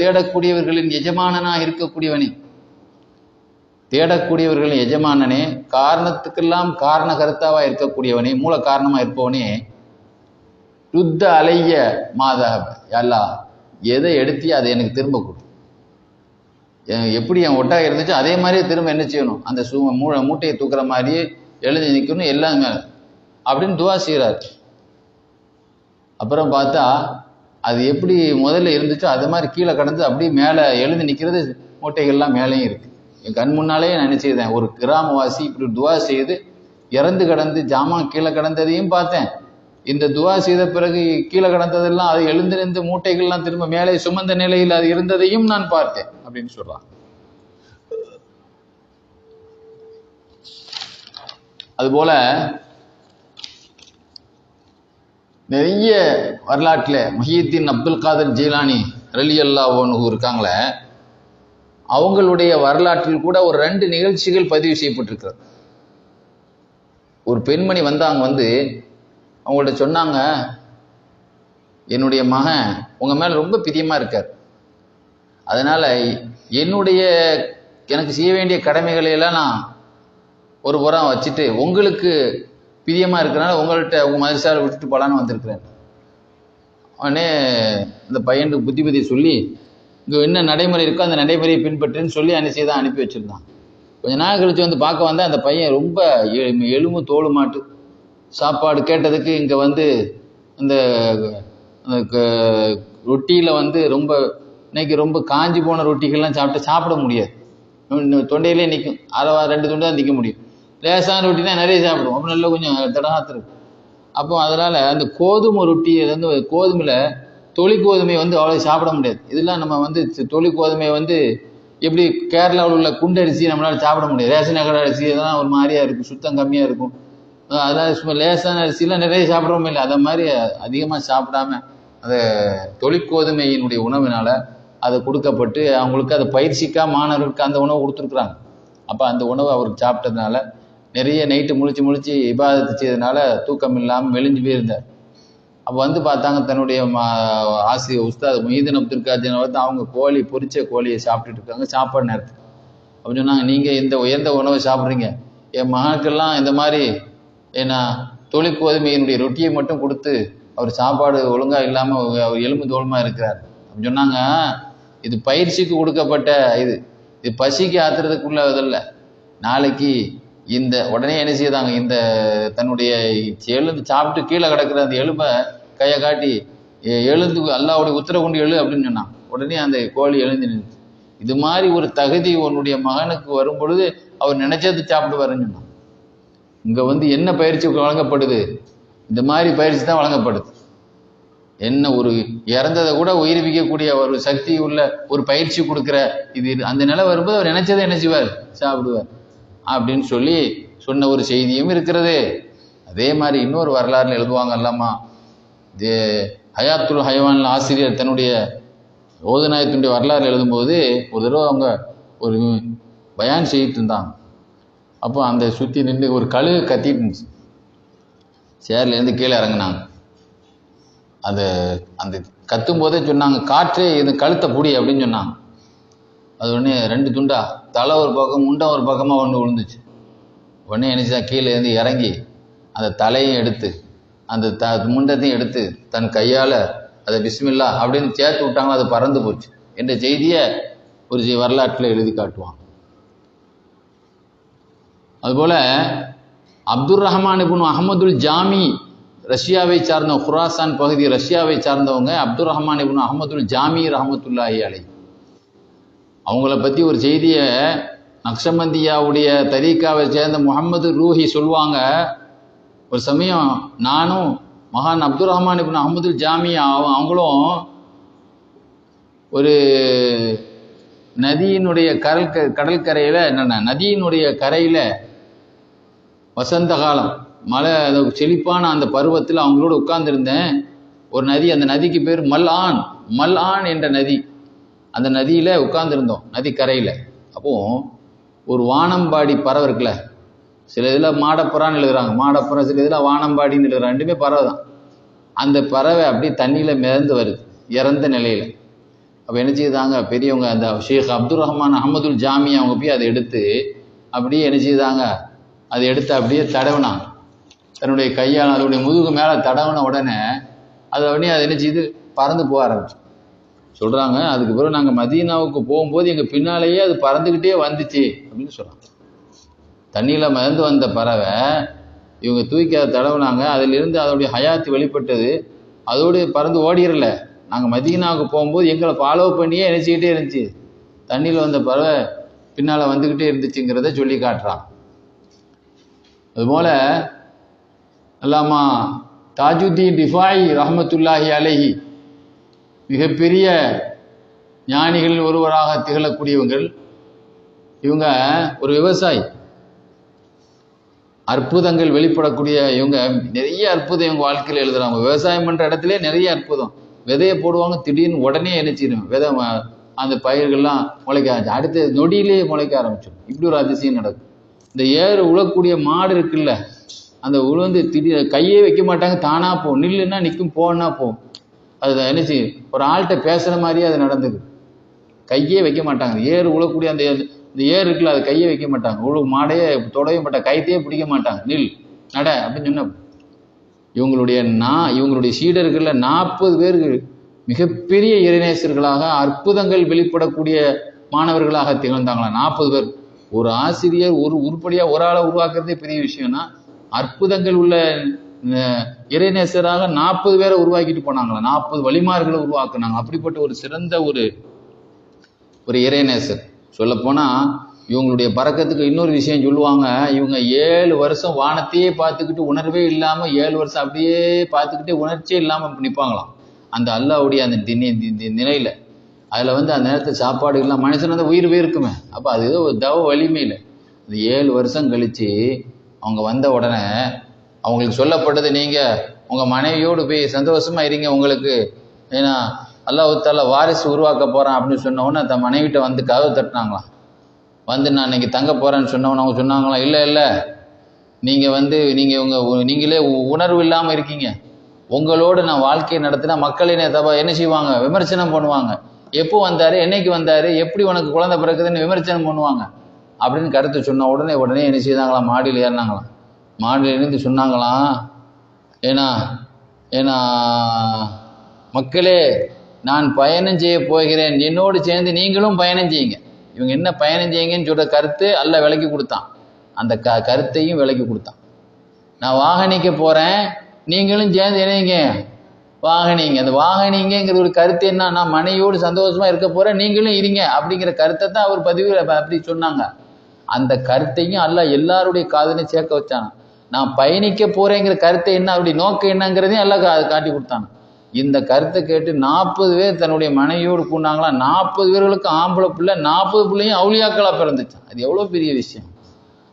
தேடக்கூடியவர்களின் எஜமானனாக இருக்கக்கூடியவனே, தேடக்கூடியவர்களின் எஜமானனே, காரணத்துக்கெல்லாம் காரண கருத்தாவா இருக்கக்கூடியவனே, மூல காரணமா இருப்பவனே, ருத்த அலைய மாதக அல்லா, எதை எடுத்தியோ அதை எனக்கு திரும்ப கொடு. எப்படி என் ஒட்டாக இருந்துச்சோ அதே மாதிரியே திரும்ப என்ன செய்யணும், அந்த மூட்டையை தூக்குற மாதிரியே எழுதி நிற்கணும் எல்லாம் அப்படின்னு துவா செய்கிறார். அப்புறம் பார்த்தா அது எப்படி முதல்ல இருந்துச்சோ அது மாதிரி கீழே கடந்து அப்படியே மேலே எழுந்து நிற்கிறது, மூட்டைகள்லாம் மேலேயும் இருக்குது. என் கண் முன்னாலே நான் நினைச்சிருந்தேன், ஒரு கிராமவாசி இப்படி துவா செய்து இறந்து கடந்து ஜாமான் கீழே கடந்ததையும் பார்த்தேன். இந்த துவா செய்த பிறகு கீழே கடந்ததெல்லாம் அது எழுந்து நின்று மூட்டைகள்லாம் திரும்ப மேலே சுமந்த நிலையில் அது இருந்ததையும் நான் பார்த்தேன் அப்படின்னு சொல்றான். அதுபோல நிறைய வரலாற்றில் முஹியுத்தீன் அப்துல் காதர் ஜீலானி ரலியல்லாஹு அன்ஹு இருக்காங்களே, அவங்களுடைய வரலாற்றில் கூட ஒரு 2 நிகழ்ச்சிகள் பதிவு செய்யப்பட்டிருக்கிறது. ஒரு பெண்மணி வந்தாங்க, வந்து அவங்கள்ட்ட சொன்னாங்க, என்னுடைய மகன் உங்க மேல ரொம்ப பிரியமா இருக்கார், அதனால எனக்கு செய்ய வேண்டிய கடமைகளை எல்லாம் நான் ஒரு புறம் வச்சுட்டு உங்களுக்கு பிரியமா இருக்கிறனால உங்கள்கிட்ட உங்க மதரசாவில் விட்டுட்டு போலான்னு வந்திருக்கிறேன். உடனே இந்த பையனுக்கு புத்தி சொல்லி இங்கே என்ன நடைமுறை இருக்கோ அந்த நடைமுறையை பின்பற்றுன்னு சொல்லி அனுப்பிதான் அனுப்பி வச்சிருந்தான். கொஞ்ச நாள் கழிச்சு வந்து பார்க்க வந்தா அந்த பையன் ரொம்ப எலும்பு தோடு மாட்டு, சாப்பாடு கேட்டதுக்கு இங்கே வந்து இந்த ரொட்டியில் வந்து ரொம்ப இன்னைக்கு ரொம்ப காஞ்சி போன ரொட்டிகள்லாம் சாப்பிட முடியாது, தொண்டையிலே நிற்கும், 2 துண்டு தான் நிற்க முடியும். லேசான ரொட்டி தான் நிறைய சாப்பிடும், அப்போ நல்லா கொஞ்சம் தடகாத்திருக்கும். அப்போ அதனால் அந்த கோதுமை ரொட்டி வந்து கோதுமையில் தொளி கோதுமை வந்து அவ்வளோ சாப்பிட முடியாது. இதெல்லாம் நம்ம வந்து தொளி கோதுமை வந்து எப்படி கேரளாவில் உள்ள குண்டரிசி நம்மளால் சாப்பிட முடியாது, ரேஷன் கடை அரிசி இதெல்லாம் ஒரு மாதிரியாக இருக்கும், சுத்தம் கம்மியாக இருக்கும். அதெல்லாம் சும்மா லேசான அரிசிலாம் நிறைய சாப்பிட்றோம் இல்லை, அதை மாதிரி அதிகமாக சாப்பிடாம அதை தொழிற்கோதுமையினுடைய உணவினால் அதை கொடுக்கப்பட்டு அவங்களுக்கு அதை பயிற்சிக்காக மாணவர்களுக்கு அந்த உணவு கொடுத்துருக்குறாங்க. அப்போ அந்த உணவை அவருக்கு சாப்பிட்டதுனால நிறைய நைட்டு முழிச்சு இபாதத்து செய்ததுனால தூக்கம் இல்லாமல் மெலிஞ்சு போயிருந்தார். அப்போ வந்து பார்த்தாங்க, தன்னுடைய ஆசிரியர் உஸ்தாத் முஹியுத்தீன் அப்துல் காதர் வந்து அவங்க பொரிச்ச கோழியை சாப்பிட்டுட்டு இருக்காங்க சாப்பாடு நேரத்துக்கு. அப்போ சொன்னாங்க, நீங்கள் இந்த உயர்ந்த உணவை சாப்பிட்றீங்க, என் மகனுக்கெல்லாம் இந்த மாதிரி ஏன்னா தொழிற்கோதுமையினுடைய ரொட்டியை மட்டும் கொடுத்து அவர் சாப்பாடு ஒழுங்காக இல்லாமல் அவர் எலும்பு தோலுமாக இருக்கிறார் அப்படின்னு சொன்னாங்க. இது பயிற்சிக்கு கொடுக்கப்பட்ட இது பசிக்கு ஆத்துறதுக்குள்ள இதில்லை. நாளைக்கு இந்த உடனே என்ன செய்தாங்க, இந்த தன்னுடைய எழுந்து சாப்பிட்டு கீழே கிடக்கிற அந்த எலும்பை கையை காட்டி எழுந்து அல்லாஹ்வுடைய உத்தரவு கொண்டு எழு அப்படின்னு சொன்னாங்க. உடனே அந்த கோழி எழுந்து நின்று. இது மாதிரி ஒரு தகுதி உன்னுடைய மகனுக்கு வரும் பொழுது அவர் நினைச்சது சாப்பிடுவாருன்னு சொன்னாங்க. இங்கே வந்து என்ன பயிற்சி வழங்கப்படுது, இந்த மாதிரி பயிற்சி தான் வழங்கப்படுது. என்ன ஒரு இறந்ததை கூட உயிர்ப்பிக்கக்கூடிய ஒரு சக்தி உள்ள ஒரு பயிற்சி கொடுக்குற இது அந்த நிலை வரும்போது அவர் நினைச்சதை என்ன செய்வார், சாப்பிடுவார் அப்படின்னு சொல்லி சொன்ன ஒரு செய்தியும் இருக்கிறது. அதே மாதிரி இன்னொரு வரலாறுல எழுதுவாங்க அல்லாமா ஹயாத்துல் ஹயவான் ஆசிரியர் தன்னுடைய ஓதுநாயகத்தினுடைய வரலாறு எழுதும்போது ஒரு தடவை அவங்க ஒரு பயான் செய்யிட்டு இருந்தாங்க. அப்போ அந்த சுற்றி நின்று ஒரு கழுகு கத்திட்டு இருந்துச்சு, சேர்லேருந்து கீழே இறங்கினாங்க. அந்த கத்தும் போதே சொன்னாங்க, காற்றே இது கழுத்தை புடி அப்படின்னு சொன்னாங்க. அது உடனே 2 துண்டா, தலை ஒரு பக்கம் முண்டம் ஒரு பக்கமாக ஒன்று விழுந்துச்சு. உடனே நினைச்சா கீழே இருந்து இறங்கி அந்த தலையும் எடுத்து அந்த முண்டத்தையும் எடுத்து தன் கையால் அதை பிஸ்மில்லா அப்படின்னு சேர்த்து விட்டாங்க, அது பறந்து போச்சு என்ற செய்தியை ஒரு வரலாற்றில் எழுதி காட்டுவாங்க. அதுபோல் அப்துல் ரஹ்மான் இப்னு அஹமதுல் ஜாமி, ரஷ்யாவை சார்ந்த குராசான் பகுதி ரஷ்யாவை சார்ந்தவங்க அப்துல் ரஹ்மான் இப்னு அஹமதுல் ஜாமி ரஹமத்துல்லாஹி அலைஹி. அவங்கள பற்றி ஒரு செய்தியை நக்ஷபந்தியாவுடைய தரீக்காவை சேர்ந்த முகமது ரூஹி சொல்லுவாங்க. ஒரு சமயம் நானும் மகான் அப்துல் ரஹ்மான் இப்னு அஹமதுல் ஜாமி அவங்களும் ஒரு நதியினுடைய கடற்கரையில் நதியினுடைய கரையில் வசந்த காலம் மழை செழிப்பான அந்த பருவத்தில் அவங்களோட உட்கார்ந்துருந்தேன். ஒரு நதி, அந்த நதிக்கு பேர் மல்ஆன் என்ற நதி. அந்த நதியில் உட்கார்ந்துருந்தோம், நதி கரையில். அப்போது ஒரு வானம்பாடி பறவை இருக்குல்ல, சில இதில் மாடப்புறான்னு எழுதுறாங்க, மாடப்புறா, சில இதில் வானம்பாடின்னு எழுதுறாங்க, ரெண்டுமே பறவை தான். அந்த பறவை அப்படியே தண்ணியில் மிதந்து வருது இறந்த நிலையில். அப்போ என்ன செய்தாங்க பெரியவங்க, அந்த ஷேக் அப்துல் ரஹ்மான் அஹமதுல் ஜாமி அவங்க போய் அதை எடுத்து அப்படியே என்ன செய்தாங்க, அதை எடுத்து அப்படியே தடவினாங்க தன்னுடைய கையால். அதனுடைய முதுகு மேலே தடவின உடனே அதை உடனே அது என்ன செய்து பறந்து போக ஆரம்பிச்சு. சொல்கிறாங்க, அதுக்கு பிறகு நாங்கள் மதீனாவுக்கு போகும்போது எங்கள் பின்னாலேயே அது பறந்துக்கிட்டே வந்துச்சு அப்படின்னு சொல்கிறாங்க. தண்ணியில் மிதந்து வந்த பறவை இவங்க தூக்கி அதை தடவுனாங்க, அதிலிருந்து அதோடைய ஹயாத்து வெளிப்பட்டது. அதோடு பறந்து ஓடிடல, நாங்கள் மதீனாவுக்கு போகும்போது எங்களை ஃபாலோ பண்ணியே நினச்சிக்கிட்டே இருந்துச்சு, தண்ணியில் வந்த பறவை பின்னால் வந்துக்கிட்டே இருந்துச்சுங்கிறத சொல்லி காட்டுறான். அதுபோல் அல்லாமா தாஜுத்தீன் ரிஃபாயி ரஹ்மத்துல்லாஹி அலைஹி மிகப்பெரிய ஞானிகளில் ஒருவராக திகழக்கூடியவங்கள். இவங்க ஒரு விவசாயி, அற்புதங்கள் வெளிப்படக்கூடிய இவங்க. நிறைய அற்புதம் இவங்க வாழ்க்கையில் எழுதுறாங்க. விவசாயம் பண்ணுற இடத்துல நிறைய அற்புதம். விதையை போடுவாங்க, திடீர்னு உடனே நினைச்சிடும் விதை, அந்த பயிர்கள்லாம் முளைக்க ஆரம்பிச்சு, அடுத்த நொடியிலேயே முளைக்க ஆரம்பிச்சிடும். இப்படி ஒரு அதிசயம் நடக்கும். இந்த ஏறு உழக்கூடிய மாடு இருக்குல்ல, அந்த உழுந்து திடீர் கையே வைக்க மாட்டாங்க, தானாக போகும். நில்லுன்னா நிற்கும், போன்னா போகும். அது என்ன செய்யும், ஒரு ஆள்கிட்ட பேசுகிற மாதிரியே அது நடந்தது. கையே வைக்க மாட்டாங்க. ஏறு உழக்கூடிய அந்த ஏறு இருக்குல்ல, அது கையே வைக்க மாட்டாங்க. மாடையே தொடவே மாட்டாங்க, கைத்தையே பிடிக்க மாட்டாங்க. நில் நட அப்படின்னு சொன்ன இவங்களுடைய சீடர்கள்ல 40 பேருக்கு மிகப்பெரிய இறைநேசர்களாக அற்புதங்கள் வெளிப்படக்கூடிய மாணவர்களாக திகழ்ந்தாங்களாம். 40 பேர். ஒரு ஆசிரியர் ஒரு உருப்படியாக ஒரு ஆளை உருவாக்குறதே பெரிய விஷயம்னா, அற்புதங்கள் உள்ள இறைநேசராக 40 பேரை உருவாக்கிட்டு போனாங்களா, 40 வழிமார்களை உருவாக்குனாங்க. அப்படிப்பட்ட ஒரு சிறந்த ஒரு இறைநேசர். சொல்லப்போனால் இவங்களுடைய பறக்கத்துக்கு இன்னொரு விஷயம் சொல்லுவாங்க. இவங்க 7 வருஷம் வானத்தையே பார்த்துக்கிட்டு உணர்வே இல்லாமல் 7 வருஷம் அப்படியே பார்த்துக்கிட்டே உணர்ச்சியே இல்லாமல் நிற்பாங்களாம் அந்த அல்லாஹ்வுடைய அந்த நிலையில். அதில் அந்த நேரத்தில் சாப்பாடு இல்லாமல் மனுஷன் வந்து உயிர் இருக்குமே. அப்போ அது ஏதோ ஒரு தவ வலிமையில் அந்த 7 வருஷம் கழித்து அவங்க வந்த உடனே அவங்களுக்கு சொல்லப்பட்டது, நீங்கள் உங்கள் மனைவியோடு போய் சந்தோஷமாக இருங்க, உங்களுக்கு ஏன்னா அல்லாஹ் தாலா வாரிசு உருவாக்க போகிறான் அப்படின்னு சொன்னவொன்னே அந்த மனைவிட்ட வந்து கதவை தட்டினாங்களாம். நான் இன்னைக்கு தங்க போகிறேன்னு சொன்னவொன்னே அவங்க சொன்னாங்களாம், இல்லை நீங்கள் நீங்களே உணர்வு இல்லாமல் இருக்கீங்க, உங்களோடு நான் வாழ்க்கையை நடத்தினா மக்கள் என்ன செய்வாங்க, விமர்சனம் பண்ணுவாங்க. எப்போ வந்தார், என்னைக்கு வந்தார், எப்படி உனக்கு குழந்தை பிறக்குதுன்னு விமர்சனம் பண்ணுவாங்க அப்படின்னு கருத்து சொன்ன உடனே என்ன செய்தாங்களாம், மாடியில் ஏறினாங்களாம். மாடியில் இருந்து சொன்னாங்களாம், ஏன்னா மக்களே, நான் பயணம் செய்ய போகிறேன், என்னோடு சேர்ந்து நீங்களும் பயணம் செய்யுங்க. இவங்க என்ன பயணம் செய்யுங்கன்னு சொல்கிற கருத்து அல்லாஹ் விளக்கி கொடுத்தான். அந்த கருத்தையும் விளக்கி கொடுத்தான். நான் வாகனிக்க போகிறேன், நீங்களும் சேர்ந்து என்னங்க வாகனிங்க. அந்த வாகனிங்கிற ஒரு கருத்து என்ன, நான் மனைவியோடு சந்தோஷமாக இருக்க போகிறேன், நீங்களும் இருங்க அப்படிங்கிற கருத்தை தான் அவர் பதிவு அப்படி சொன்னாங்க. அந்த கருத்தையும் அல்லாஹ் எல்லாருடைய காதலையும் சேர்க்க வச்சாங்க. நான் பயணிக்க போகிறேங்கிற கருத்தை என்ன, அவருடைய நோக்கம் என்னங்கிறதையும் அல்லாஹ் காட்டி கொடுத்தாங்க. இந்த கருத்தை கேட்டு 40 பேர் தன்னுடைய மனைவியோடு கூண்டாங்களாம். 40 பேர்களுக்கு ஆம்பளை பிள்ளை, 40 பிள்ளையும் அவுளியாக்களா பிறந்துச்சான். அது எவ்வளோ பெரிய விஷயம்.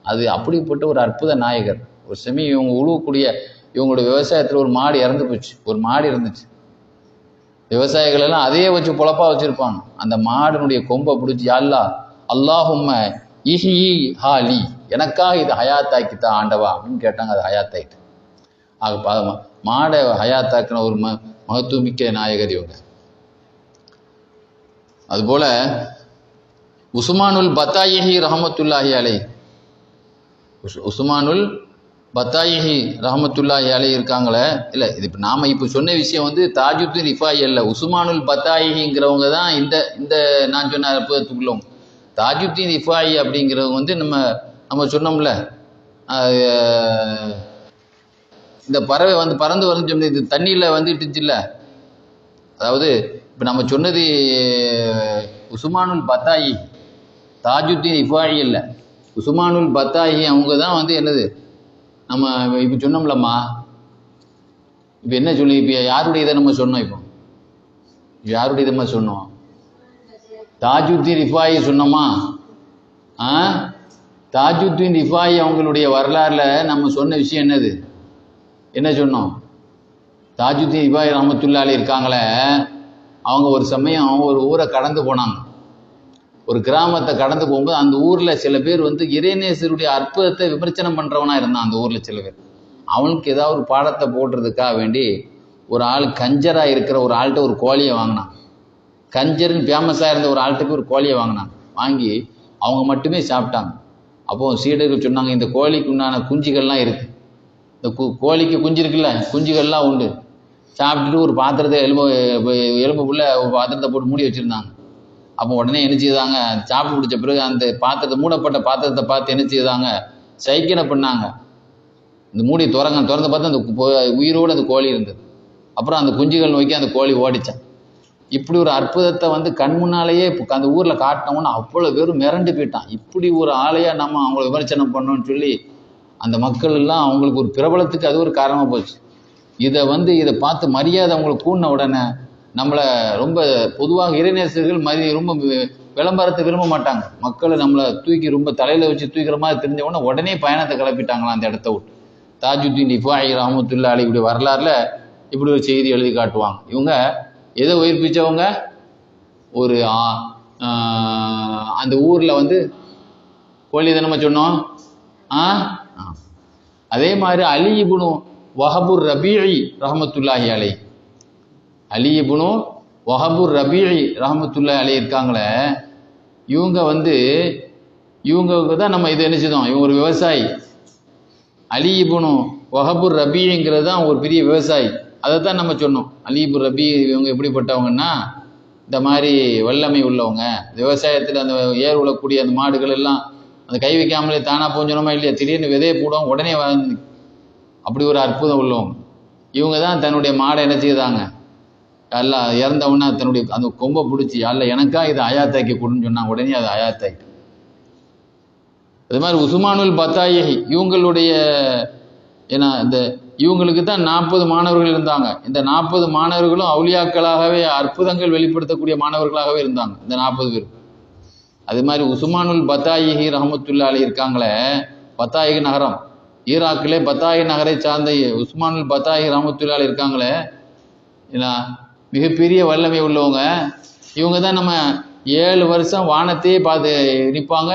அது அப்படிப்பட்ட ஒரு அற்புத நாயகர். ஒரு சமயம் இவங்க உழுவக்கூடிய இவங்களுடைய விவசாயத்தில் ஒரு மாடு இறந்து போச்சு. ஒரு மாடு இருந்துச்சு. விவசாயிகள் எல்லாம் அதையே வச்சு பொழப்பா வச்சிருப்பாங்க. அந்த மாடினுடைய கொம்பை பிடிச்சி, அல்லாஹும்ம இஹி ஹாலி, எனக்காக இது ஹயாத்தாக்கித்தா ஆண்டவா அப்படின்னு கேட்டாங்க. அது ஹயாத்தாயிட்டு. ஆக மாடை ஹயாத்தாக்கின ஒரு மகத்துவமிக்க நாயகர் இவங்க. அதுபோல உஸ்மானுல் பத்தாயிஹி ரஹமத்துல்லாஹி அலைஹி, உஸ்மானுல் பத்தாயிஹி ரஹமத்துல்லாஹி அலைஹி இருக்காங்களே, இல்லை இது இப்போ நாம் இப்போ சொன்ன விஷயம் தாஜுத்தீன் ரிஃபாயி அல்ல, உஸ்மானுல் பத்தாயிஹிங்கிறவங்க தான் இந்த நான் சொன்ன அற்புதத்துக்குள்ளவங்க. தாஜுத்தீன் ரிஃபாயி அப்படிங்கிறவங்க நம்ம சொன்னோம்ல, இந்த பறவை பறந்து வந்து இது தண்ணியில் வந்துட்டுச்சுல்ல, அதாவது இப்போ நம்ம சொன்னது உஸ்மானுல் பத்தாயி, தாஜுத்தீன் ரிஃபாயி இல்லை, உஸ்மானுல் பத்தாயி. அவங்க தான் என்னது நம்ம இப்போ சொன்னோம்லம்மா. இப்போ என்ன சொல்லி, இப்போ யாருடைய இதை நம்ம சொன்னோம், இப்போ யாருடைய இதமா சொன்னோம், தாஜுத்தீன் ரிஃபாயி சொன்னோமா? தாஜுத்தீன் ரிஃபாயி அவங்களுடைய வரலாறுல நம்ம சொன்ன விஷயம் என்னது, என்ன சொன்னோம்? தாஜுத்தீன் ரிஃபாயி ரஹமத்துல்லாஹி இருக்காங்களே, அவங்க ஒரு சமயம் ஒரு ஊரை கடந்து போனாங்க. ஒரு கிராமத்தை கடந்து போகும்போது அந்த ஊர்ல சில பேர் வந்து இறைநேசருடைய அற்புதத்தை விமர்சனம் பண்றவனா இருந்தான். அந்த ஊர்ல சில பேர் அவனுக்கு ஏதாவது ஒரு பாடத்தை போடுறதுக்காக வேண்டி ஒரு ஆள் கஞ்சரா இருக்கிற ஒரு ஆள்கிட்ட ஒரு கோழியை வாங்கினான். கஞ்சர்னு ஃபேமஸாக இருந்த ஒரு ஆள்கிட்ட ஒரு கோழியை வாங்கினாங்க. வாங்கி அவங்க மட்டுமே சாப்பிட்டாங்க. அப்போ சீடர்கள் சொன்னாங்க, இந்த கோழிக்கு உண்டான குஞ்சுகள்லாம் இருக்குது, இந்த கோழிக்கு குஞ்சு இருக்குல்ல, குஞ்சுகள்லாம் உண்டு. சாப்பிட்டுட்டு ஒரு பாத்திரத்தை எலும்புக்குள்ள ஒரு பாத்திரத்தை போட்டு மூடி வச்சுருந்தாங்க. அப்போ உடனே என்ன செய்தாங்க, சாப்பிட்டு முடிச்ச பிறகு அந்த பாத்திரத்தை, மூடப்பட்ட பாத்திரத்தை பார்த்து என்ன செய்தாங்க, சைக்கினை பண்ணாங்க. இந்த மூடி திறந்து பார்த்து அந்த உயிரோடு அந்த கோழி இருந்தது. அப்புறம் அந்த குஞ்சுகள் நோக்கி அந்த கோழி ஓடிச்சான். இப்படி ஒரு அற்புதத்தை வந்து கண் முன்னாலேயே அந்த ஊரில் காட்டினோம்னு அவ்வளோ பேரும் மிரண்டு போயிட்டான். இப்படி ஒரு ஆளையா நம்ம அவங்கள விமர்சனம் பண்ணோம்னு சொல்லி அந்த மக்கள் எல்லாம் அவங்களுக்கு ஒரு பிரபலத்துக்கு அது ஒரு காரணமாக போச்சு. இதை பார்த்து மரியாதை அவங்களுக்கு கூடின உடனே நம்மளை ரொம்ப பொதுவாக இறைநேசர்கள் ரொம்ப விளம்பரத்தை விரும்ப மாட்டாங்க. மக்களை நம்மளை தூக்கி ரொம்ப தலையில் வச்சு தூக்கிற மாதிரி தெரிஞ்ச உடனே பயணத்தை கிளப்பிட்டாங்களாம் அந்த இடத்த விட்டு. தாஜுத்தீன் ரிஃபாயி ரஹ்மத்துல்லாஹி அலைஹி இப்படி வரலாறுல இப்படி ஒரு செய்தி எழுதி காட்டுவாங்க. இவங்க எதை உயிர்ப்பிச்சவங்க, ஒரு அந்த ஊரில் வந்து கோழி தானே சொன்னோம். அதே மாதிரி அலி இப்னு வஹபுர் ரபீஇ ரஹ்மத்துல்லாஹி அலைஹி, அலி இப்னு வஹபுர் ரபீஇ ரஹ்மத்துல்லாஹி அலைஹி இருக்காங்களே, இவங்களுக்கு தான் நம்ம இது என்ன செய்தோம், இவங்க ஒரு விவசாயி. அலி இப்னு வஹபுர் ரபீங்கிறது தான் ஒரு பெரிய விவசாயி. அதை தான் நம்ம சொன்னோம். அலி இப்னு ரபீ இவங்க எப்படிப்பட்டவங்கன்னா, இந்த மாதிரி வல்லமை உள்ளவங்க, விவசாயத்தில் அந்த ஏர் உழக்கூடிய அந்த மாடுகள் எல்லாம் அந்த கை வைக்காமலே தானாக போஞ்சோனமா இல்லையா, திடீர்னு விதையை போடுவோம் உடனே அப்படி ஒரு அற்புதம் உள்ளவங்க. இவங்க தான் தன்னுடைய மாடை என்ன செய்தாங்க, அல்ல இறந்தவொன்னா தன்னுடைய அந்த கொம்பை பிடிச்சி, அல்ல எனக்கா இதை அயாத்தாக்கி கொடுன்னு சொன்னாங்க. உடனே அதை அயாத்தாக்கி. அது மாதிரி உஸ்மானுல் பத்தாயி இவங்களுடைய, ஏன்னா இவங்களுக்கு தான் 40 மாணவர்கள் இருந்தாங்க. இந்த 40 மாணவர்களும் அவுலியாக்களாகவே அற்புதங்கள் வெளிப்படுத்தக்கூடிய மாணவர்களாகவே இருந்தாங்க இந்த 40 பேர். அது மாதிரி உஸ்மானுல் பத்தாயி ரஹ்மத்துல்லாஹி அலைஹி இருக்காங்களே, பத்தாயி நகரம், ஈராக்கிலே பத்தாயி நகரை சார்ந்த உஸ்மானுல் பத்தாயி ரஹ்மத்துல்லாஹி அலைஹி இருக்காங்களே, ஏன்னா மிகப்பெரிய வல்லமை உள்ளவங்க. இவங்க தான் நம்ம 7 வருஷம் வானத்தையே பார்த்து நிற்பாங்க.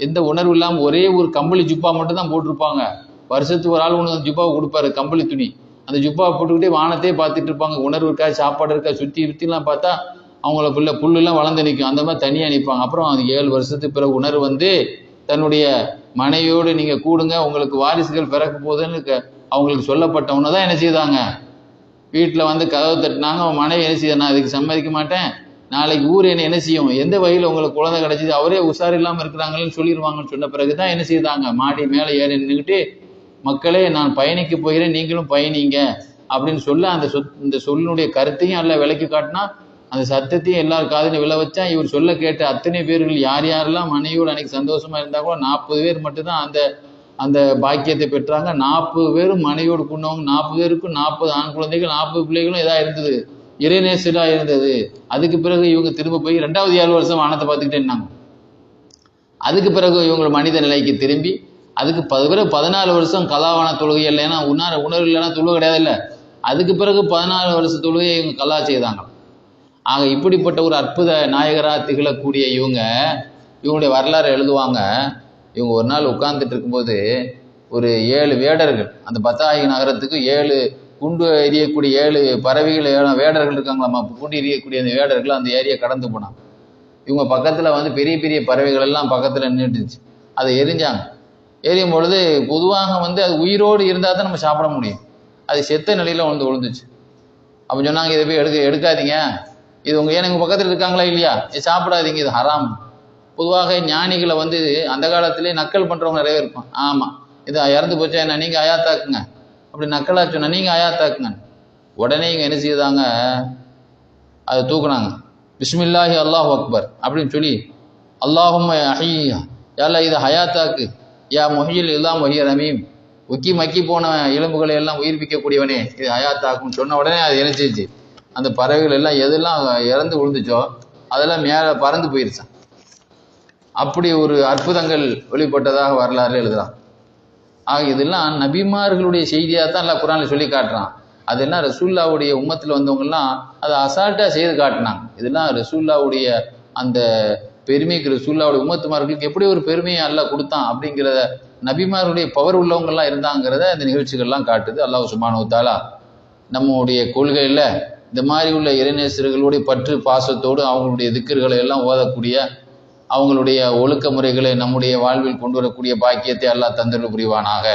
எந்த உணர்வு இல்லாமல் ஒரே ஒரு கம்பளி ஜுப்பா மட்டும் தான் போட்டிருப்பாங்க. வருஷத்துக்கு ஒரு ஆள் ஒன்று ஜுப்பாவை கொடுப்பாரு, கம்பளி துணி. அந்த ஜுப்பாவை போட்டுக்கிட்டே வானத்தையே பார்த்துட்டு இருப்பாங்க. உணர்வு இருக்கா, சாப்பாடு இருக்கா, சுற்றிலாம் பார்த்தா அவங்கள புல்லெல்லாம் வளர்ந்து நிற்கும். அந்த மாதிரி தனியாக நிற்பாங்க. அப்புறம் அது 7 வருஷத்துக்கு பிறகு உணர்வு வந்து தன்னுடைய மனைவியோடு நீங்கள் கூடுங்க, உங்களுக்கு வாரிசுகள் பிறக்க போகுதுன்னு அவங்களுக்கு சொல்லப்பட்டவன தான் என்ன செய்தாங்க, வீட்டில் வந்து கதவை தட்டினாங்க. அவன் மனைவி என்ன செய்ய, நான் இதுக்கு சம்மதிக்க மாட்டேன், நாளைக்கு ஊர் என்ன செய்யும், எந்த வகையில் உங்களுக்கு குழந்தை கிடைச்சிது, அவரே உஷார் இல்லாமல் இருக்கிறாங்கன்னு சொல்லிடுவாங்கன்னு சொன்ன பிறகு தான் என்ன செய்தாங்க, மாடி மேலே ஏறி நின்றுக்கிட்டு, மக்களே நான் பயணிக்க போகிறேன், நீங்களும் பயணிங்க அப்படின்னு சொல்ல இந்த சொல்லினுடைய கருத்தையும் எல்லாம் விளக்கி காட்டினா, அந்த சத்தத்தையும் எல்லார் காதிலும் விழ வச்சா, இவர் சொல்ல கேட்ட அத்தனை பேர்கள் யாரெல்லாம் மனைவியோடு அன்னைக்கு சந்தோஷமா இருந்தா கூட 40 பேர் மட்டும்தான் அந்த பாக்கியத்தை பெற்றாங்க. 40 பேரும் மனைவியோடு கொண்டவங்க, 40 பேருக்கும் 40 ஆண் குழந்தைகள், 40 பிள்ளைகளும் இதாக இருந்தது, இறைநேசராக இருந்தது. அதுக்கு பிறகு இவங்க திரும்ப போய் 2வது 7 வருஷம் வானத்தை பார்த்துக்கிட்டே இருந்தாங்க. அதுக்கு பிறகு இவங்க மனித நிலைக்கு திரும்பி, அதுக்கு 14 வருஷம் கலாவான தொழுகை இல்லை, ஏன்னா உணர்வு இல்லைன்னா தொழுகை கிடையாது இல்லை. அதுக்கு பிறகு 14 வருஷ தொழுகையை இவங்க கலா செய்தாங்க. ஆக இப்படிப்பட்ட ஒரு அற்புத நாயகராக திகழக்கூடிய இவங்களுடைய வரலாறு எழுதுவாங்க. இவங்க ஒரு நாள் உட்கார்ந்துட்டு இருக்கும்போது ஒரு 7 வேடர்கள், அந்த பத்தாயி நகரத்துக்கு 7 குண்டு எரியக்கூடிய 7 பறவைகள் வேடர்கள் இருக்காங்களாம்மா, குண்டு எரியக்கூடிய அந்த வேடர்கள் அந்த ஏரியை கடந்து போனாங்க. இவங்க பக்கத்தில் வந்து பெரிய பெரிய பறவைகள் எல்லாம் பக்கத்தில் நின்றுச்சு. அதை எரிஞ்சாங்க. எரியும் பொழுது பொதுவாக வந்து அது உயிரோடு இருந்தால் தான் நம்ம சாப்பிட முடியும். அது செத்த நிலையில் வந்து விழுந்துச்சு. அப்போ சொன்னாங்க, இதை போய் எடுக்காதீங்க, இது உங்கள் பக்கத்தில் இருக்காங்களா இல்லையா, இது சாப்பிடாதீங்க, இது ஹராம். பொதுவாக ஞானிகளை வந்து அந்த காலத்திலே நக்கல் பண்ணுறவங்க நிறைய இருப்பான். ஆமாம், இது இறந்து போச்சா என்ன, நீங்கள் அயாத்தாக்குங்க, அப்படி நக்கலா சொன்னா நீங்கள் அயாத்தாக்குங்க. உடனே இங்கே என்ன செய்தாங்க, அதை தூக்குனாங்க. பிஸ்மில்லாஹி அல்லாஹு அக்பர் அப்படின்னு சொல்லி, அல்லாஹும்ம அஹியா, யாரா இதை ஹயாத்தாக்கு, யா முஹியில் இல்லாம் வஹிய ரமீம், மக்கி போன எலும்புகளை எல்லாம் உயிர்ப்பிக்கக்கூடியவனே, இது ஹயாத்தாக்குன்னு சொன்ன உடனே அது இணைச்சிச்சு. அந்த பறவைகள் எல்லாம் எதெல்லாம் இறந்து விழுந்துச்சோ அதெல்லாம் மேலே பறந்து போயிருச்சான். அப்படி ஒரு அற்புதங்கள் வெளிப்பட்டதாக வரலாறு எழுதுறான். ஆக இதெல்லாம் நபிமார்களுடைய செய்தியாக தான் எல்லாம் குரானில் சொல்லி காட்டுறான். அதெல்லாம் ரசூல்லாவுடைய உம்மத்தில் வந்தவங்கெல்லாம் அதை அசால்ட்டாக செய்து காட்டினாங்க. இதெல்லாம் ரசூல்லாவுடைய அந்த பெருமைக்கு, ரசூல்லாவுடைய உம்மத்துமார்களுக்கு எப்படி ஒரு பெருமையை அல்லாஹ் கொடுத்தான் அப்படிங்கிறத, நபிமாருடைய பவர் உள்ளவங்கெல்லாம் இருந்தாங்கிறத இந்த நிகழ்ச்சிகள்லாம் காட்டுது. அல்லாஹ் சுப்ஹானஹு வ தஆலா நம்முடைய கொள்கையில் இந்த மாதிரி உள்ள இறைநேசர்களுடைய பற்று பாசத்தோடு அவங்களுடைய திக்ர்களை எல்லாம் ஓதக்கூடிய, அவங்களுடைய ஒழுக்க முறைகளை நம்முடைய வாழ்வில் கொண்டு வரக்கூடிய பாக்கியத்தை அல்லாஹ் தந்தருள் புரிவானாக.